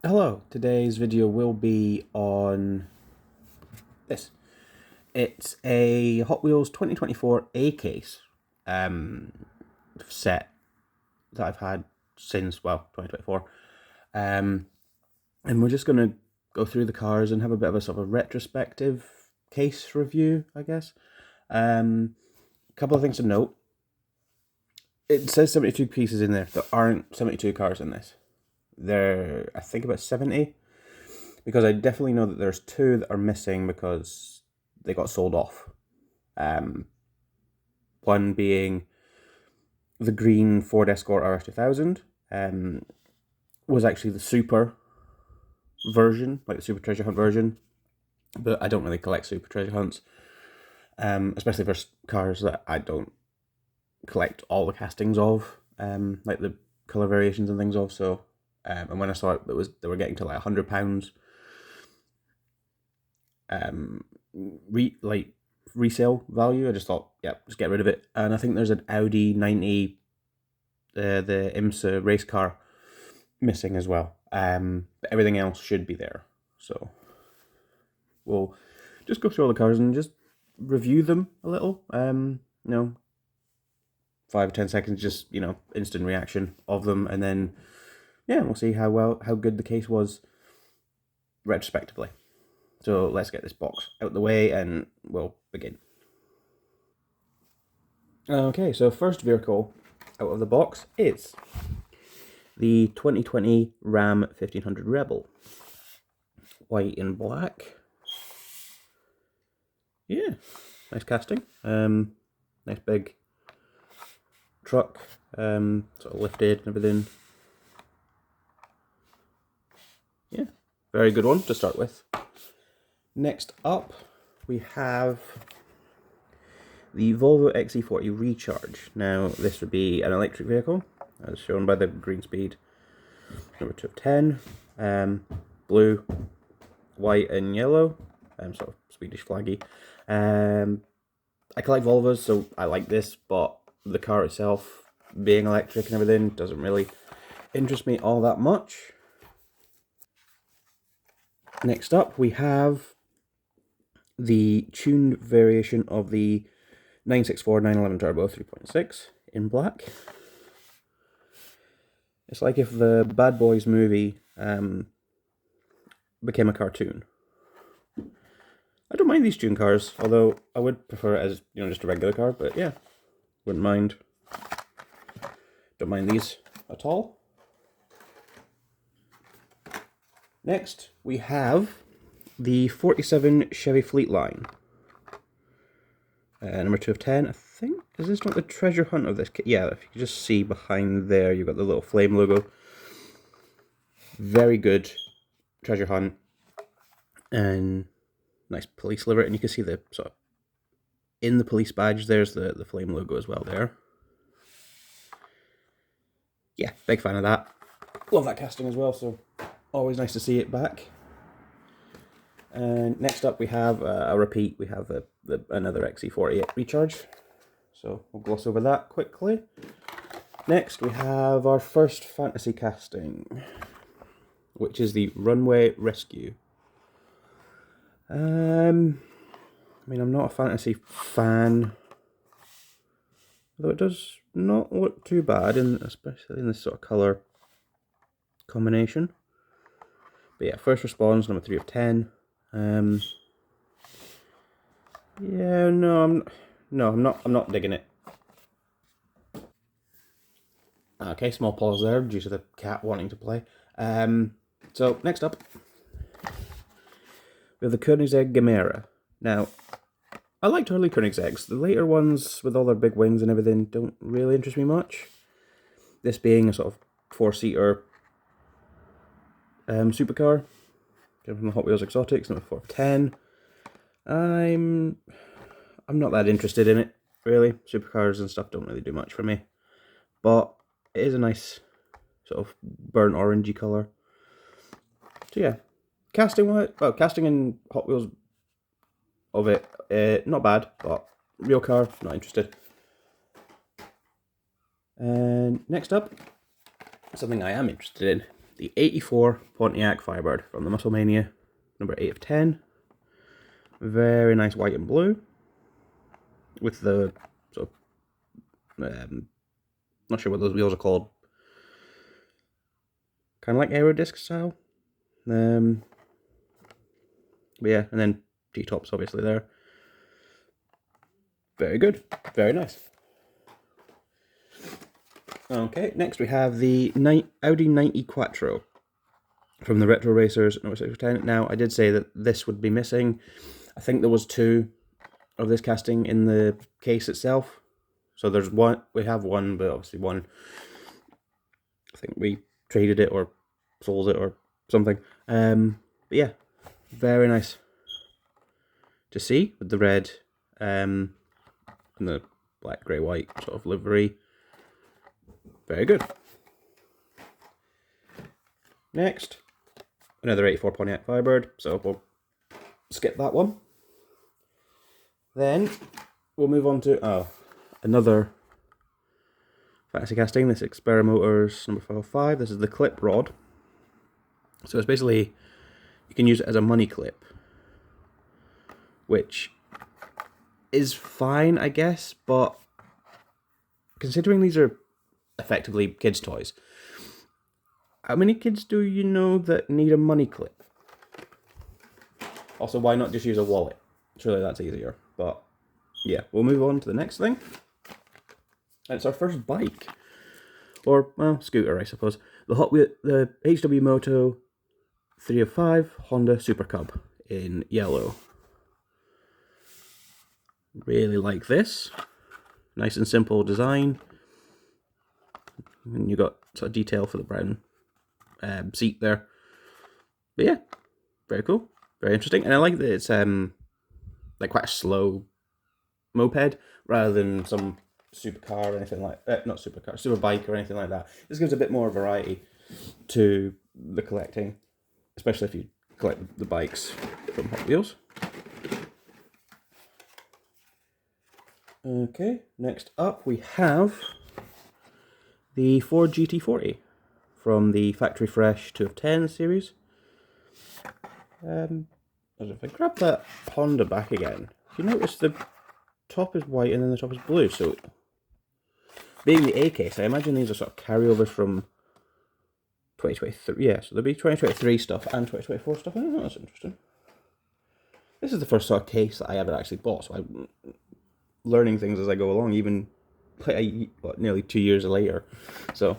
Hello, today's video will be on this. It's a Hot Wheels 2024 A case set that I've had since, 2024. And we're just going to go through the cars and have a bit of a sort of retrospective case review, I guess. A couple of things to note. It says 72 pieces in there. There aren't 72 cars in this. There, I think about 70. Because I definitely know that there's two that are missing because they got sold off. One being the green Ford Escort RS2000, was actually the super version, like the super treasure hunt version. But I don't really collect super treasure hunts, especially for cars that I don't collect all the castings of, like the color variations and things of. So, and when I saw it, they were getting to like £100. Resale value. I just thought, yeah, just get rid of it. And I think there's an Audi 90, the IMSA race car, missing as well. But everything else should be there. So we'll just go through all the cars and just review them a little. 5 or 10 seconds, just instant reaction of them, and then we'll see how good the case was retrospectively. So let's get this box out the way and we'll begin. Okay, so first vehicle out of the box is the 2020 Ram 1500 Rebel. White and black. Yeah, nice casting. Nice big truck, sort of lifted and everything. Yeah, very good one to start with. Next up, we have the Volvo XC40 Recharge. Now, this would be an electric vehicle, as shown by the green speed. Number 2 of 10. Blue, white and yellow. Sort of Swedish flaggy. I collect Volvos, so I like this, but the car itself, being electric and everything, doesn't really interest me all that much. Next up, we have the tuned variation of the 964 911 Turbo 3.6 in black. It's like if the Bad Boys movie became a cartoon. I don't mind these tune cars, although I would prefer it as just a regular car, but yeah, wouldn't mind. Don't mind these at all. Next, we have the 47 Chevy Fleetline. Number 2 of 10, I think. Is this not the treasure hunt of this kit? Yeah, if you can just see behind there, you've got the little flame logo. Very good treasure hunt. And nice police livery. And you can see the sort of, in the police badge, there's the flame logo as well there. Yeah, big fan of that. Love that casting as well, so always nice to see it back. And next up we have a repeat. We have another XC40 Recharge. So we'll gloss over that quickly. Next we have our first fantasy casting, which is the Runway Rescue. I mean, I'm not a fantasy fan, though it does not look too bad, especially in this sort of colour combination. But yeah, first response, number 3 of 10. Yeah, no, I'm not digging it. Okay, small pause there due to the cat wanting to play. So next up, we have the Koenigsegg Gemera. Now, I liked early Koenigsegg's. The later ones with all their big wings and everything don't really interest me much. This being a sort of 4-seater supercar, from the Hot Wheels Exotics, number 4 of 10. I'm not that interested in it, really. Supercars and stuff don't really do much for me. But it is a nice sort of burnt orangey colour. So yeah, casting and Hot Wheels of it, not bad, but real car, not interested. And next up, something I am interested in. the 84 Pontiac Firebird from the Musclemania, number 8 of 10. Very nice white and blue, with the sort of, not sure what those wheels are called, kind of like Aerodisc style. But yeah, and then T-tops obviously there. Very good, very nice. Okay, next we have the Audi 90 Quattro from the Retro Racers, number 6 of 10. Now, I did say that this would be missing. I think there was 2 of this casting in the case itself. So there's one, we have one, but obviously one, I think we traded it or sold it or something. But yeah, very nice to see with the red and the black, grey, white sort of livery. Very good. Next, another 84 Pontiac Firebird, so we'll skip that one. Then we'll move on to another fantasy casting. This Xpera Motors number 505. This is the clip rod. So it's basically, you can use it as a money clip, which is fine, I guess, but considering these are effectively kids' toys, how many kids do you know that need a money clip? Also, why not just use a wallet? Surely that's easier. But yeah, we'll move on to the next thing. And it's our first bike, or well, scooter, I suppose. The HW Moto 305 Honda Super Cub in yellow. Really like this. Nice and simple design. And you got sort of detail for the brown seat there. But yeah, very cool, very interesting, and I like that it's like quite a slow moped rather than some supercar or anything like not supercar, super bike or anything like that. This gives a bit more variety to the collecting, especially if you collect the bikes from Hot Wheels. Okay, next up we have the Ford GT40 from the Factory Fresh 2 of 10 series. If I grab that Honda back again, you notice the top is white and then the top is blue, so being the A case, I imagine these are sort of carryovers from 2023. Yeah, so there'll be 2023 stuff and 2024 stuff. Oh, that's interesting. This is the first sort of case that I ever actually bought, so I'm learning things as I go along, even nearly 2 years later. So it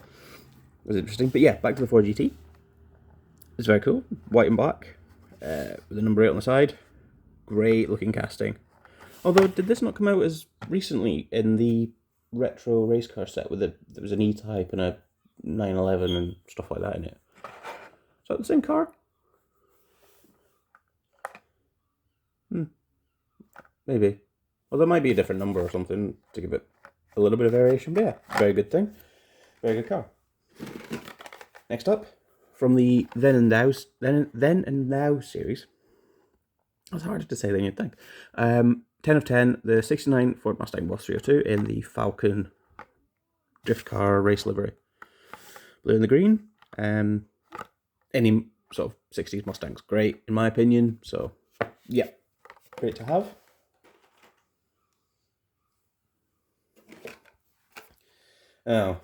was interesting. But yeah, back to the Ford GT. It's very cool, white and black, with the number 8 on the side. Great looking casting. Although, did this not come out as recently in the retro race car set with there was an E-Type and a 911 and stuff like that in it? Is that the same car? Maybe. Well, there might be a different number or something to give it a little bit of variation. But yeah, very good thing. Very good car. Next up, from the Then and Now series. That's harder to say than you'd think. 10 of 10, the 69 Ford Mustang Boss 302 in the Falcon drift car race livery. Blue and the green. Any sort of 60s Mustang's great, in my opinion. So, yeah, great to have. Oh,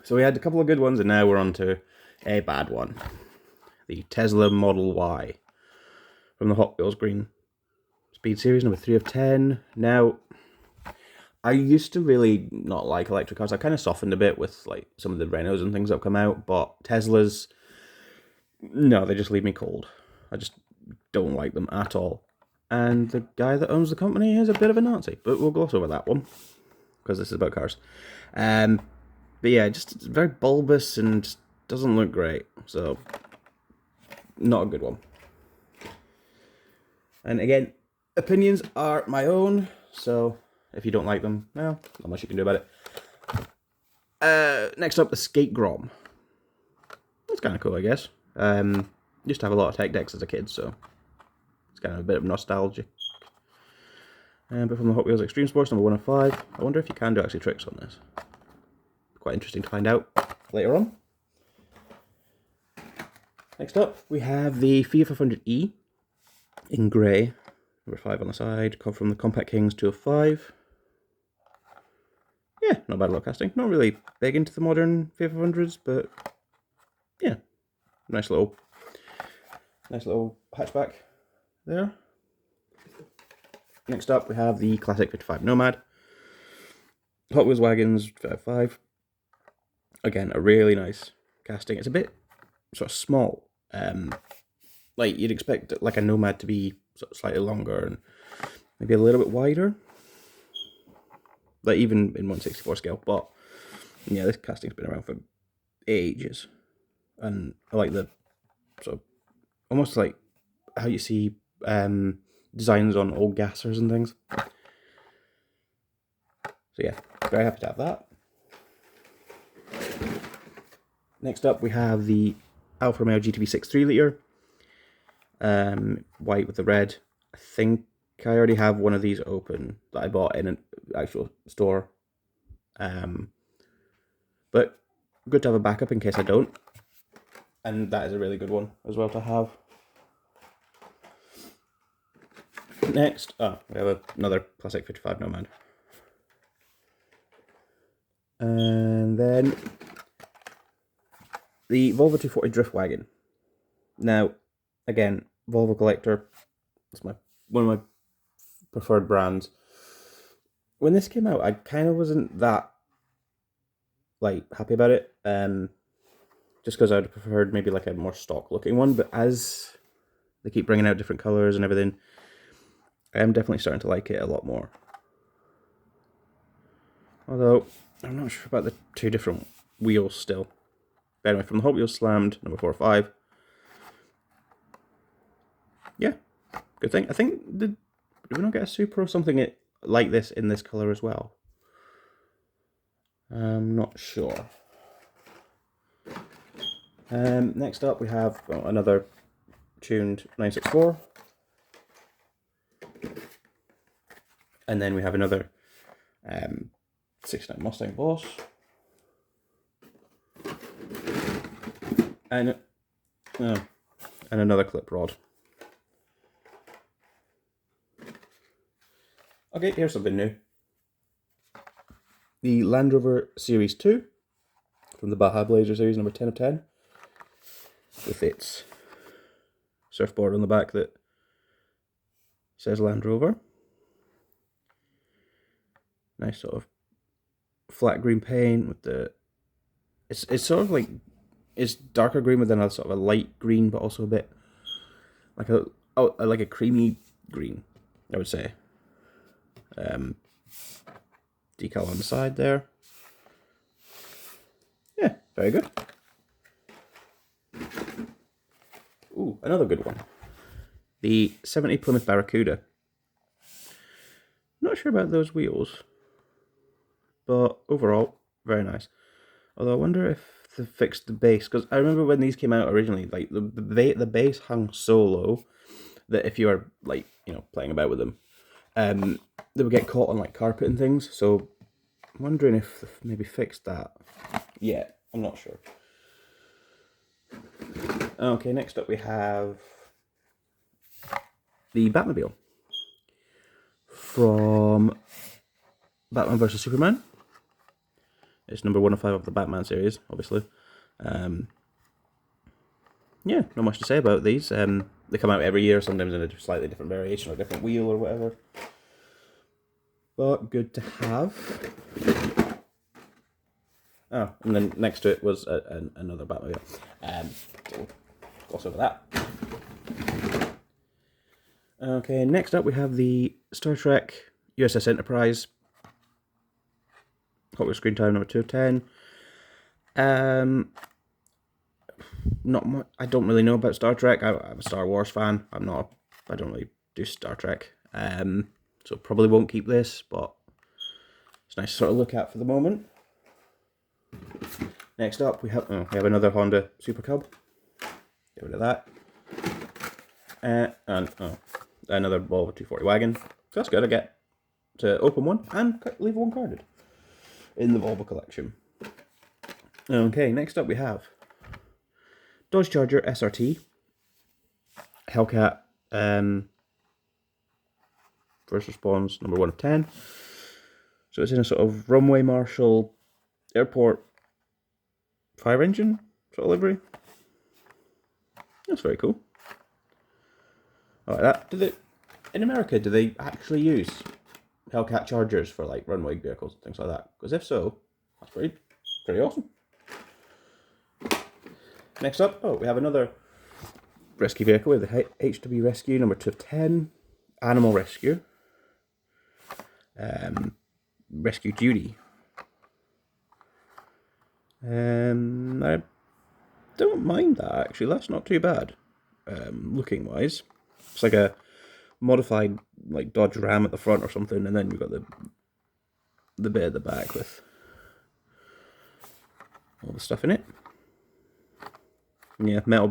so we had a couple of good ones, and now we're on to a bad one. The Tesla Model Y from the Hot Wheels Green Speed Series, number 3 of 10. Now, I used to really not like electric cars. I kind of softened a bit with like some of the Renaults and things that have come out, but Teslas, no, they just leave me cold. I just don't like them at all. And the guy that owns the company is a bit of a Nazi, but we'll gloss over that one because this is about cars. But yeah, just very bulbous and just doesn't look great. So, not a good one. And again, opinions are my own, so if you don't like them, well, not much you can do about it. Next up, the Skate Grom. That's kind of cool, I guess. Used to have a lot of tech decks as a kid, so it's kind of a bit of nostalgia. But from the Hot Wheels Extreme Sports, number 1 of 5. I wonder if you can do actually tricks on this. Quite interesting to find out later on. Next up, we have the Fiat 500e in grey, number 5 on the side, come from the Compact Kings 205. Yeah, not bad lot casting. Not really big into the modern Fiat 500s, but yeah, nice little hatchback there. Next up, we have the classic 55 Nomad, Hot Wheels wagons 5. Again, a really nice casting. It's a bit sort of small. Like you'd expect like a Nomad to be sort of slightly longer and maybe a little bit wider. Like even in 1/64 scale, but yeah, this casting's been around for ages. And I like the sort of almost like how you see designs on old gassers and things. So yeah, very happy to have that. Next up, we have the Alfa Romeo GTV6 3 litre, white with the red. I think I already have one of these open that I bought in an actual store, but good to have a backup in case I don't. And that is a really good one as well to have. Next, we have another classic 55 Nomad. And then the Volvo 240 Drift Wagon. Now, again, Volvo collector. It's one of my preferred brands. When this came out, I kind of wasn't that like happy about it. Just because I'd preferred maybe like a more stock looking one. But as they keep bringing out different colors and everything, I am definitely starting to like it a lot more. Although I'm not sure about the two different wheels still. But anyway, from the Hot Wheels Slammed, number 4 or 5. Yeah, good thing. I think did we not get a Super or something like this in this color as well? I'm not sure. Next up, we have another tuned 964, and then we have another 69 Mustang Boss, and another clip rod. Okay, here's something new. The Land Rover Series 2 from the Baja Blazer series, number 10 of 10, with its surfboard on the back that says Land Rover. Nice sort of flat green paint with the. It's sort of like it's darker green with another sort of a light green, but also a bit like a creamy green, I would say. Decal on the side there. Yeah, very good. Ooh, another good one. The 70 Plymouth Barracuda. Not sure about those wheels, but overall, very nice. Although I wonder if they fixed the base, because I remember when these came out originally, like the base hung so low that if you were like playing about with them, they would get caught on like carpet and things. So I'm wondering if they've maybe fixed that. Yeah, I'm not sure. Okay, next up we have the Batmobile from Batman vs Superman. It's number 105 of the Batman series, obviously. Yeah, not much to say about these. They come out every year, sometimes in a slightly different variation or different wheel or whatever. But good to have. Oh, and then next to it was another Batmobile. So we'll gloss over that. Okay, next up we have the Star Trek USS Enterprise. Hot Wheels Screen Time number 2 of 10. Not much. I don't really know about Star Trek. I'm a Star Wars fan. I don't really do Star Trek. So probably won't keep this, but it's nice to sort of look at for the moment. Next up, we have another Honda Super Cub. Get rid of that. And another Volvo 240 wagon. So that's good. I get to open one and leave one carded in the Volvo collection. Okay, next up we have Dodge Charger SRT, Hellcat first response number 1 of 10. So it's in a sort of runway marshal, airport fire engine sort of livery. That's very cool. I like that. In America, do they actually use Hellcat Chargers for like runway vehicles and things like that? Because if so, that's pretty awesome. Next up, we have another rescue vehicle with the HW Rescue number 2 of 10, Animal Rescue, Rescue Duty. I don't mind that actually. That's not too bad, looking wise. It's like a modified like Dodge Ram at the front or something, and then you've got the bit at the back with all the stuff in it. Yeah, metal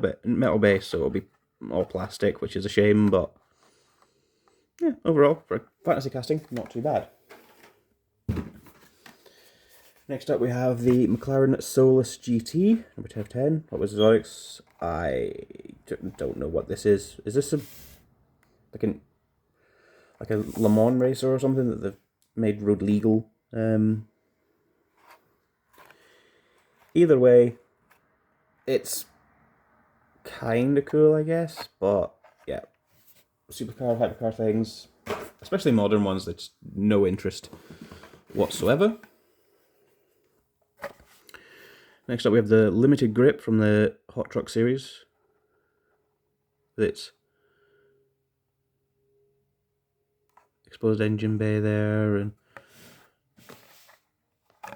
base, so it'll be all plastic, which is a shame, but yeah, overall for fantasy casting, not too bad. Next up, we have the McLaren Solus GT number 10 of 10. What was exotics? I don't know what this is. Is this like a Le Mans racer or something that they've made road legal? Either way, it's kind of cool, I guess. But yeah, supercar, hypercar things, especially modern ones, that's no interest whatsoever. Next up, we have the limited grip from the Hot Truck series. It's exposed engine bay there, and I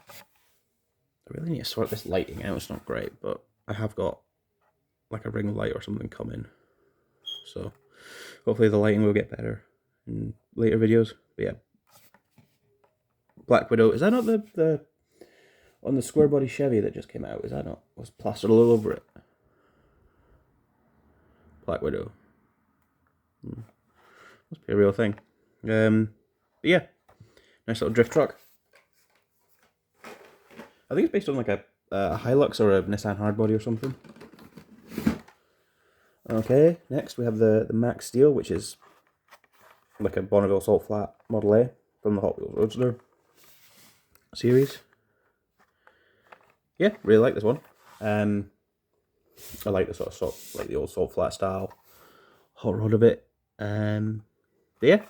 really need to sort this lighting out. It's not great, but I have got like a ring light or something coming, so hopefully the lighting will get better in later videos. But yeah, Black Widow, is that not the on the square body Chevy that just came out? Is that not was plastered all over it? Black Widow. Must be a real thing. But yeah, nice little drift truck. I think it's based on like a Hilux or a Nissan Hardbody or something. Okay, next we have the Max Steel, which is like a Bonneville Salt Flat Model A from the Hot Wheels Roadster series. Yeah, really like this one. I like the sort of like the old Salt Flat style hot rod of it. But yeah,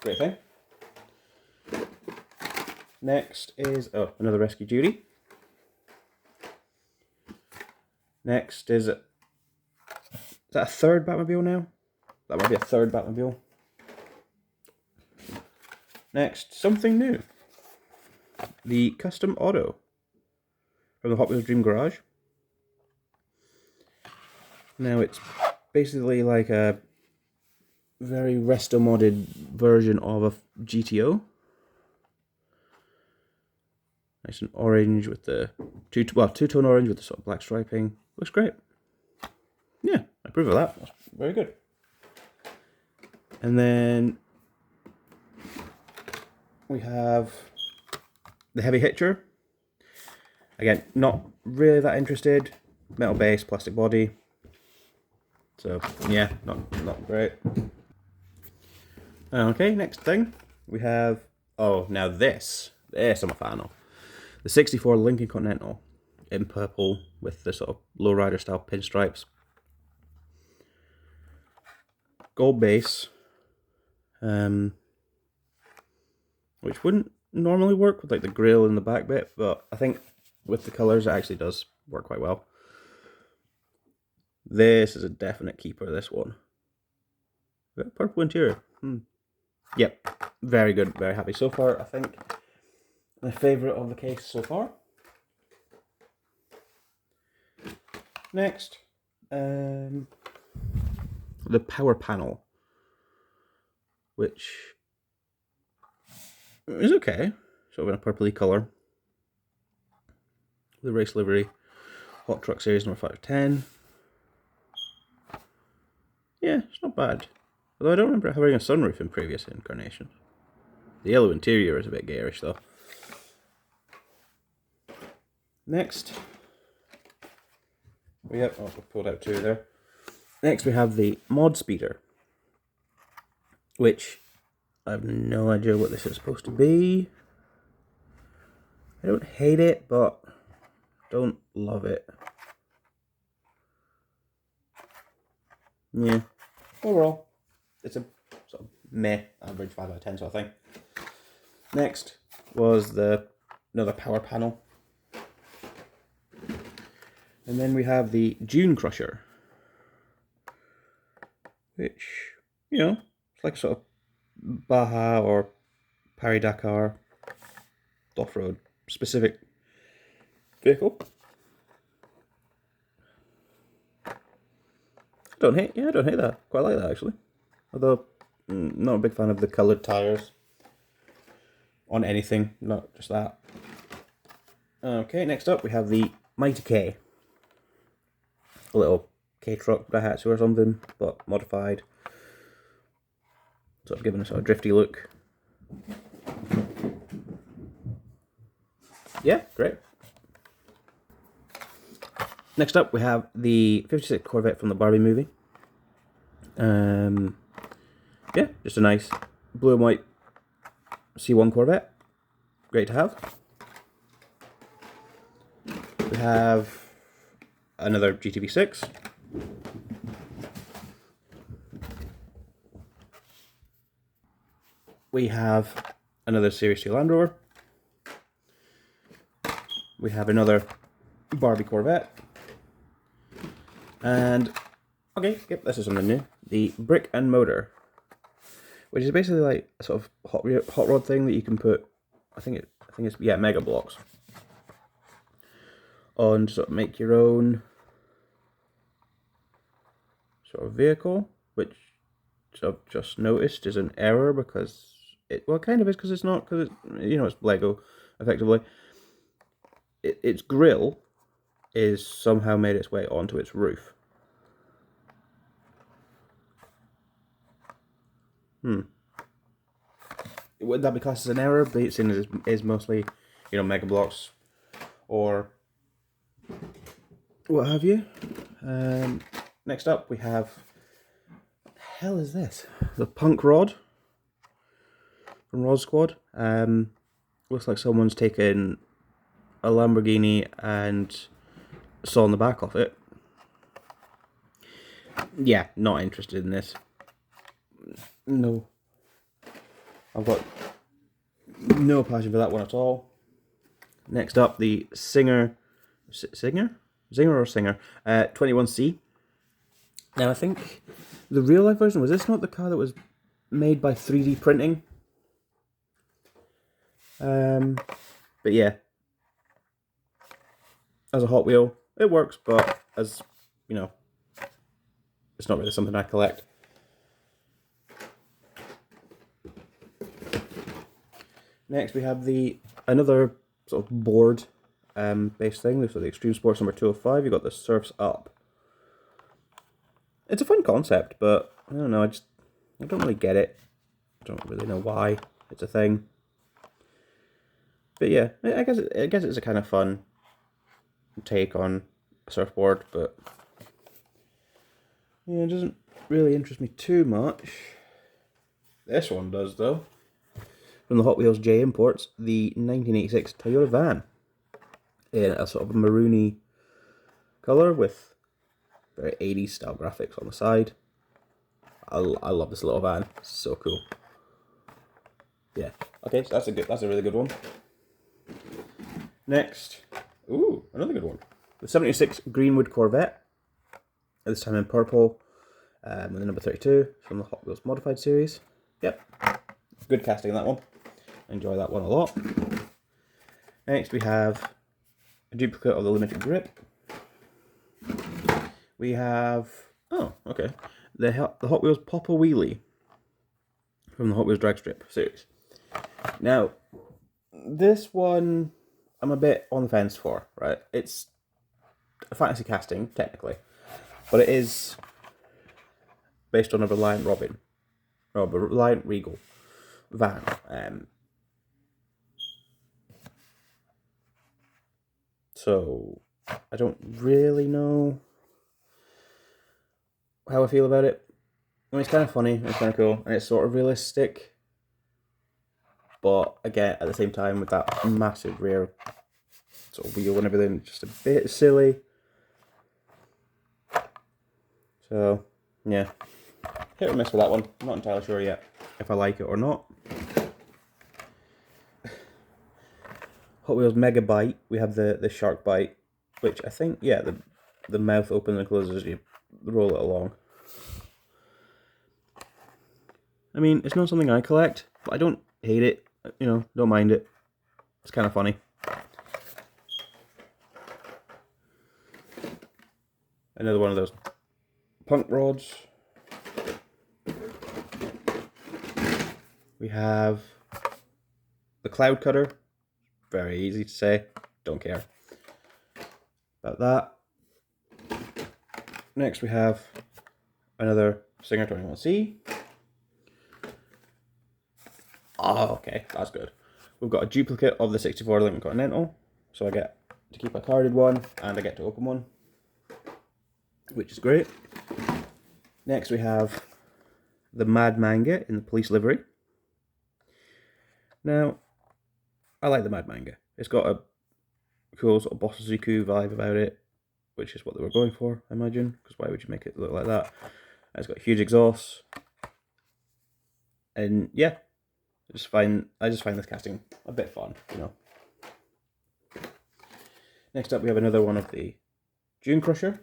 great thing. Next is another Rescue Duty. Next is that a third Batmobile now? That might be a third Batmobile. Next, something new. The Custom Auto from the Hot Wheels Dream Garage. Now it's basically like a very resto-modded version of a GTO. Nice and orange with the two-tone orange with the sort of black striping. Looks great. Yeah, I approve of that. That's very good. And then we have the Heavy Hitcher. Again, not really that interested. Metal base, plastic body. So yeah, not great. Okay, next thing we have. Oh, now this I'm a fan of. The '64 Lincoln Continental in purple with the sort of lowrider style pinstripes. Gold base, which wouldn't normally work with like the grille and the back bit, but I think with the colours it actually does work quite well. This is a definite keeper, this one. Purple interior. Yep, very good, very happy so far. I think my favourite of the case so far. Next, the power panel, which is okay, sort of in a purpley colour. The race livery, Hot Truck Series number 5 of 10. Yeah, it's not bad. Although I don't remember having a sunroof in previous incarnations. The yellow interior is a bit garish though. Next, Yep, oh, we pulled out 2 there. Next we have the Mod Speeder, which I have no idea what this is supposed to be. I don't hate it, but don't love it. Yeah. Overall, it's a sort of meh, average 5 out of 10 sort of thing. Next was another power panel. And then we have the Dune Crusher, which, you know, it's like sort of Baja or Paris-Dakar off-road specific vehicle. I don't hate that. Quite like that actually. Although, not a big fan of the coloured tyres on anything, not just that. Okay, next up we have the Mighty K. A little K-truck Daihatsu or something, but modified. Sort of giving a sort of drifty look. Yeah, great. Next up we have the 56 Corvette from the Barbie movie. Yeah, just a nice blue and white C1 Corvette. Great to have. We have another GTV6. We have another Series 2 Land Rover. We have another Barbie Corvette. And, okay, yep, this is something new. The Brick and Motor, which is basically like a sort of hot rod thing that you can put, I think it's Mega Blocks on to sort of make your own sort of vehicle, which I've just noticed is an error because it kind of is, because it's not, because it's Lego effectively. Its grill is somehow made its way onto its roof. Would that be classed as an error? But it's in is mostly, Mega Blocks or what have you. Next up we have, what the hell is this? The Punk Rod from Rod Squad. Looks like someone's taken a Lamborghini and sawn the back off it. Yeah, not interested in this. No. I've got no passion for that one at all. Next up, the Zinger or Singer 21C. Now I think the real life version, was this not the car that was made by 3D printing? But yeah, as a Hot Wheel, it works, but as it's not really something I collect. Next we have another sort of board based thing. So the Extreme Sports number 205. You got the Surfs Up. It's a fun concept, but I don't know. I don't really get it. I don't really know why it's a thing. But yeah, I guess it's a kind of fun take on a surfboard, but yeah, it doesn't really interest me too much. This one does though. From the Hot Wheels J Imports, the 1986 Toyota van in a sort of maroony colour with very 80s style graphics on the side. I love this little van. It's so cool. Yeah. Okay, so that's a really good one. Next, ooh, another good one. The 76 Greenwood Corvette. This time in purple, with the number 32 from the Hot Wheels Modified series. Yep, good casting that one. Enjoy that one a lot. Next we have a duplicate of the Limited Grip. We have, oh, okay, the Hot Wheels Pop-A Wheelie from the Hot Wheels Drag Strip series. Now, this one I'm a bit on the fence for, right? It's a fantasy casting, technically, but it is based on a Reliant Regal van. So I don't really know how I feel about it. I mean, it's kind of funny, it's kind of cool, and it's sort of realistic. But again, at the same time, with that massive rear sort of wheel and everything, just a bit silly. So, yeah. Hit or miss with that one. I'm not entirely sure yet if I like it or not. Hot Wheels Mega Bite. We have the Shark Bite, which I think, yeah, the mouth opens and closes as you roll it along. I mean, it's not something I collect, but I don't hate it. You know, don't mind it. It's kind of funny. Another one of those punk rods. We have the Cloud Cutter. Very easy to say. Don't care about that. Next we have another Singer 21C. Oh, okay, that's good. We've got a duplicate of the 64 Lincoln Continental. So I get to keep a carded one and I get to open one, which is great. Next we have the Mad Manga in the police livery. Now, I like the Mad Manga. It's got a cool sort of Bosuzuku vibe about it, which is what they were going for, I imagine, because why would you make it look like that? It's got huge exhausts. And yeah, I just find this casting a bit fun, you know. Next up we have another one of the Dune Crusher.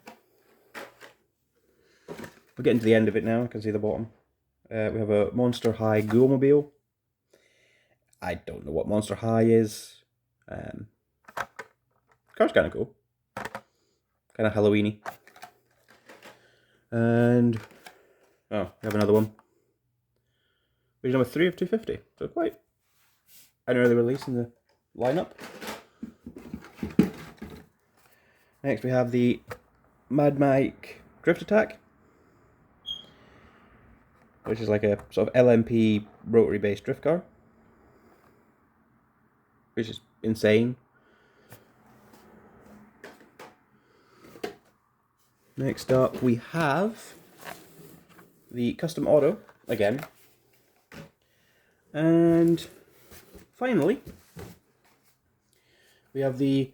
We're getting to the end of it now, I can see the bottom. We have a Monster High Ghoul-mobile. I don't know what Monster High is. Car's kind of cool. Kind of Halloween-y. And, oh, we have another one. Which is number 3 of 250. So quite an early release in the lineup. Next we have the Mad Mike Drift Attack, which is like a sort of LMP rotary based drift car, which is insane. Next up we have the Custom Auto again. And finally we have the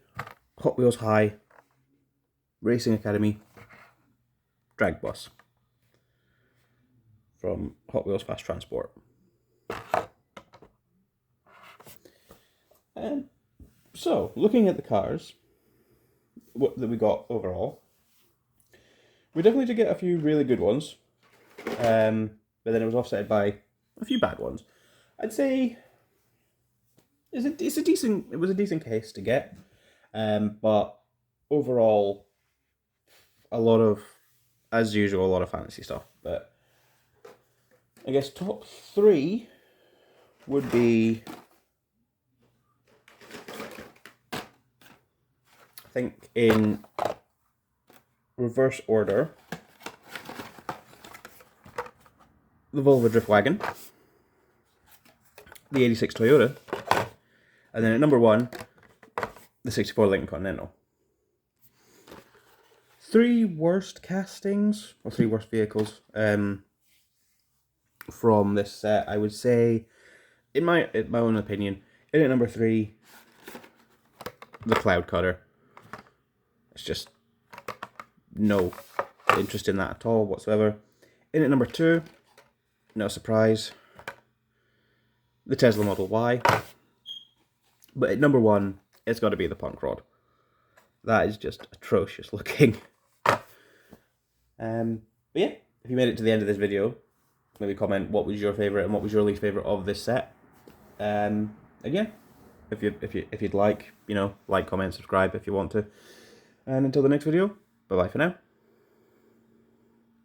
Hot Wheels High Racing Academy drag bus from Hot Wheels Fast Transport. And so, looking at the cars that we got overall, we definitely did get a few really good ones, but then it was offset by a few bad ones. I'd say it was a decent case to get, but overall, a lot of, as usual, a lot of fantasy stuff. But I guess top 3 would be, I think in reverse order, the Volvo Drift Wagon, the 86 Toyota, and then at number 1, the 64 Lincoln Continental. 3 worst castings, or 3 worst vehicles, from this set, I would say, in my own opinion, in at number 3, the Cloud Cutter. It's just no interest in that at all whatsoever. In at number 2, no surprise, the Tesla Model Y. But at number 1, it's got to be the Punk Rod. That is just atrocious looking. But yeah, if you made it to the end of this video, maybe comment what was your favourite and what was your least favourite of this set. And yeah, if you'd like, you know, like, comment, subscribe if you want to. And until the next video, bye bye for now.